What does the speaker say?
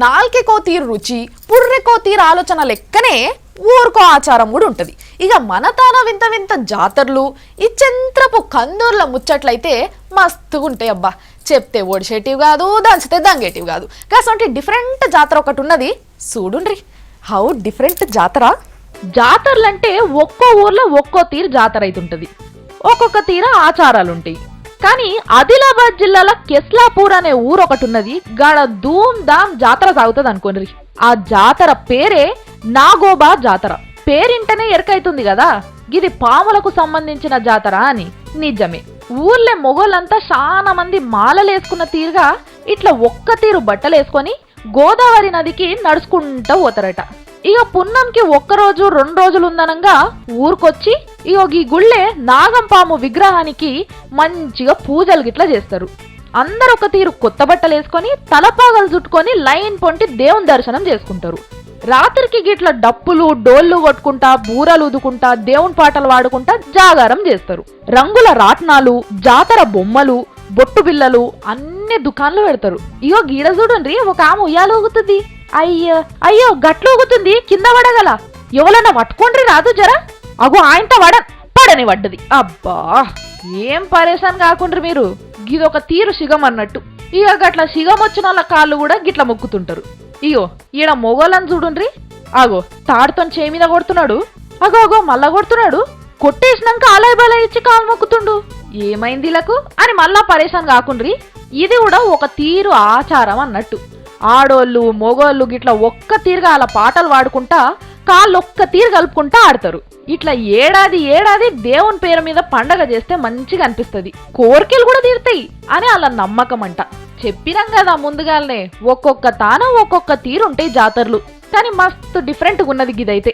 నాల్కెకో తీరు రుచి పుర్రెకో తీరు ఆలోచన లెక్కనే ఊరుకో ఆచారం కూడా ఉంటుంది. ఇక మన తాన వింత వింత జాతరలు ఈ చంత్రపు కందూర్ల ముచ్చట్లయితే మస్తుగా ఉంటాయి. అబ్బా చెప్తే ఓడిసేటివి కాదు, దంచితే దంగేటివి కాదు. కాసంటే డిఫరెంట్ జాతర ఒకటి ఉన్నది చూడుండ్రి. హౌ డిఫరెంట్ జాతర. జాతరలంటే ఒక్కో ఊర్లో ఒక్కో తీరు జాతర అవుతుంటది, ఒక్కొక్క తీర ఆచారాలు ఉంటాయి. కానీ ఆదిలాబాద్ జిల్లాలో కెస్లాపూర్ అనే ఊరు ఒకటి ఉన్నది. గాడ ధూమ్ ధామ్ జాతర సాగుతుంది అనుకోండి. ఆ జాతర పేరే నాగోబా జాతర. పేరింటనే ఎరకైతుంది కదా ఇది పాములకు సంబంధించిన జాతర అని. నిజమే, ఊర్లే మొగోళ్ళంతా చాలా మంది మాలలేసుకున్న తీరుగా ఇట్లా ఒక్క తీరు బట్టలేసుకొని గోదావరి నదికి నడుచుకుంటూ పోతారట. ఇక పున్నంకి ఒక్కరోజు 2 రోజులు ఉందనంగా ఊరికొచ్చి ఇగో ఈ గుళ్ళే నాగంపాము విగ్రహానికి మంచిగా పూజలు గిట్లా చేస్తారు. అందరు ఒక తీరు కొత్త బట్టలు వేసుకొని తలపాగలు చుట్టుకొని లైన్ పొంటి దేవుని దర్శనం చేసుకుంటారు. రాత్రికి గిట్ల డప్పులు డోళ్ళు కొట్టుకుంటా బూరలు ఊదుకుంటా దేవుని పాటలు పాడుకుంటా జాగారం చేస్తారు. రంగుల రాట్నాలు, జాతర బొమ్మలు, బొట్టు బిల్లలు అన్ని దుకాన్లు పెడతారు. ఇగో గీడ చూడండి, ఒక ఆమె ఉయ్యాలు ఊగుతుంది. అయ్యో అయ్యో గట్లు ఊగుతుంది, కింద పడగల. ఎవరన్నా పట్టుకోండి రాదు జరా. అగో ఆయనతో పడని పడ్డది. అబ్బా ఏం పరేషాన్ కాకుండ్రి మీరు. గిదొక తీరు శిగం అన్నట్టు. ఇక గట్ల శిగం వచ్చిన వాళ్ళ కాళ్ళు కూడా గిట్ల మొక్కుతుంటారు. ఇగో ఈడ మొగోళ్ళని చూడుండ్రి. అగో తాడుతో చేయి మీద కొడుతున్నాడు. అగో అగో మళ్ళా కొడుతున్నాడు. కొట్టేసినాక ఆలయ బలయ ఇచ్చి కాలు మొక్కుతుండు. ఏమైంది ఇలకు అని మళ్ళా పరేషాన్ కాకుండ్రి. ఇది కూడా ఒక తీరు ఆచారం అన్నట్టు. ఆడోళ్ళు మొగోళ్ళు గిట్ల ఒక్క తీరుగా అలా పాటలు పాడుకుంటా కాళ్ళు ఒక్క తీరు కలుపుకుంటా ఆడతారు. ఇట్లా ఏడాది ఏడాది దేవుని పేరు మీద పండగ చేస్తే మంచిగా అనిపిస్తుంది, కోరికలు కూడా తీరుతాయి అని అలా నమ్మకం అంట. చెప్పినాం కదా ముందుగానే, ఒక్కొక్క తాను ఒక్కొక్క తీరు ఉంటాయి జాతరలు. కానీ మస్తు డిఫరెంట్గా ఉన్నది గిదైతే.